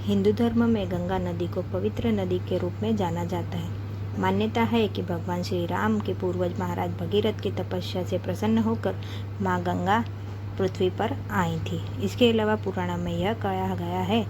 हिंदू धर्म में गंगा नदी को पवित्र नदी के रूप में जाना जाता है। मान्यता है कि भगवान श्री राम के पूर्वज महाराज भगीरथ की तपस्या से प्रसन्न होकर माँ गंगा पृथ्वी पर आई थी। इसके अलावा पुराणों में यह कहा गया है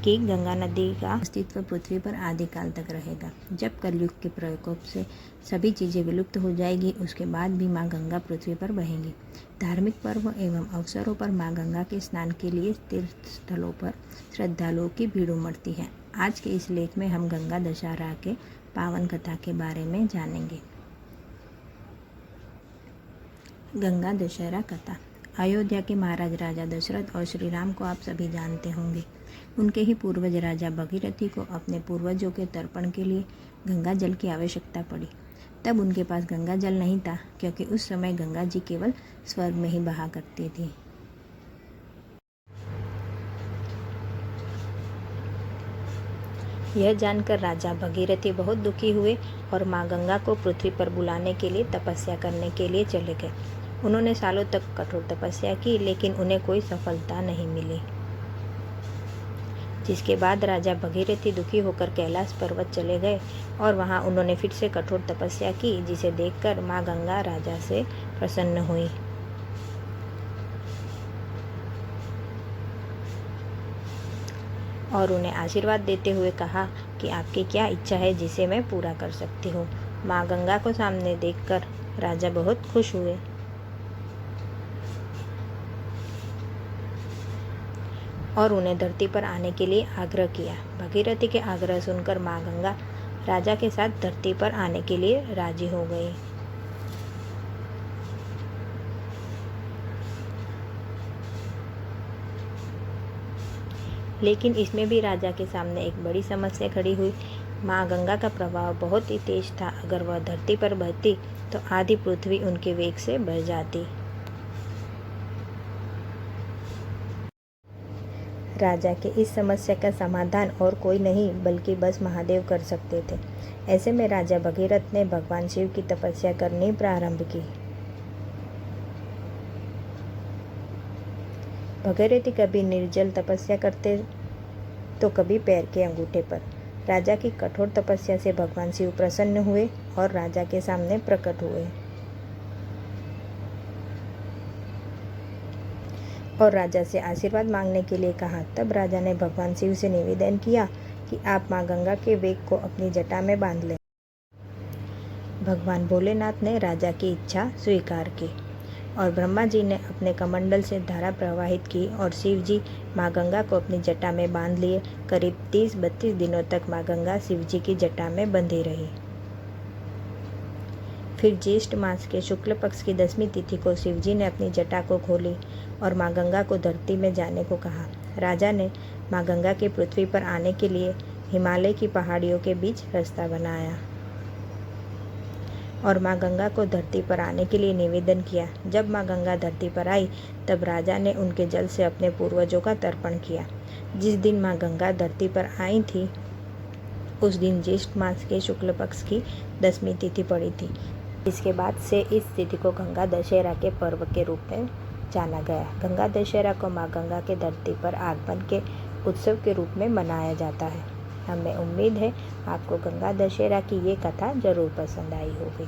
कि गंगा नदी का अस्तित्व पृथ्वी पर आदिकाल तक रहेगा। जब कलयुग के प्रकोप से सभी चीज़ें विलुप्त हो जाएगी, उसके बाद भी माँ गंगा पृथ्वी पर बहेंगी। धार्मिक पर्व एवं अवसरों पर माँ गंगा के स्नान के लिए तीर्थ स्थलों पर श्रद्धालुओं की भीड़ उमड़ती है। आज के इस लेख में हम गंगा दशहरा के पावन कथा के बारे में जानेंगे। गंगा दशहरा कथा। अयोध्या के महाराज राजा दशरथ और श्री राम को आप सभी जानते होंगे। उनके ही पूर्वज राजा भगीरथी को अपने पूर्वजों के तर्पण के लिए गंगा जल की आवश्यकता पड़ी। तब उनके पास गंगा जल नहीं था, क्योंकि उस समय गंगा जी केवल स्वर्ग में ही बहा करती थी। यह जानकर राजा भगीरथी बहुत दुखी हुए और माँ गंगा को पृथ्वी पर बुलाने के लिए तपस्या करने के लिए चले गए। उन्होंने सालों तक कठोर तपस्या की, लेकिन उन्हें कोई सफलता नहीं मिली। जिसके बाद राजा भगीरथी दुखी होकर कैलाश पर्वत चले गए और वहां उन्होंने फिर से कठोर तपस्या की, जिसे देखकर माँ गंगा राजा से प्रसन्न हुई। और उन्हें आशीर्वाद देते हुए कहा कि आपकी क्या इच्छा है जिसे मैं पूरा कर सकती हूँ। माँ गंगा को सामने देखकर राजा बहुत खुश हुए। और उन्हें धरती पर आने के लिए आग्रह किया। भगीरथी के आग्रह सुनकर माँ गंगा राजा के साथ धरती पर आने के लिए राजी हो गई। लेकिन इसमें भी राजा के सामने एक बड़ी समस्या खड़ी हुई। माँ गंगा का प्रभाव बहुत ही तेज था। अगर वह धरती पर बहती तो आधी पृथ्वी उनके वेग से बह जाती। राजा के इस समस्या का समाधान और कोई नहीं बल्कि बस महादेव कर सकते थे। ऐसे में राजा भगीरथ ने भगवान शिव की तपस्या करनी प्रारंभ की। भगीरथी कभी निर्जल तपस्या करते तो कभी पैर के अंगूठे पर। राजा की कठोर तपस्या से भगवान शिव प्रसन्न हुए और राजा के सामने प्रकट हुए और राजा से आशीर्वाद मांगने के लिए कहा। तब राजा ने भगवान शिव से निवेदन किया कि आप माँ गंगा के वेग को अपनी जटा में बांध लें। भगवान भोलेनाथ ने राजा की इच्छा स्वीकार की और ब्रह्मा जी ने अपने कमंडल से धारा प्रवाहित की और शिव जी माँ गंगा को अपनी जटा में बांध लिए। करीब 30-32 दिनों तक माँ गंगा शिव जी की जटा में बंधी रही। फिर ज्येष्ठ मास के शुक्ल पक्ष की 10वीं तिथि को शिवजी ने अपनी जटा को खोली और माँ गंगा को धरती में जाने को कहा। राजा ने माँ गंगा के पृथ्वी पर आने के लिए हिमालय की पहाड़ियों के बीच रास्ता बनाया और माँ गंगा को धरती पर आने के लिए निवेदन किया। जब माँ गंगा धरती पर आई तब राजा ने उनके जल से अपने पूर्वजों का तर्पण किया। जिस दिन माँ गंगा धरती पर आई थी उस दिन ज्येष्ठ मास के शुक्ल पक्ष की 10वीं तिथि पड़ी थी। इसके बाद से इस तिथि को गंगा दशहरा के पर्व के रूप में जाना गया। गंगा दशहरा को माँ गंगा के धरती पर आगमन के उत्सव के रूप में मनाया जाता है। हमें उम्मीद है आपको गंगा दशहरा की ये कथा जरूर पसंद आई होगी।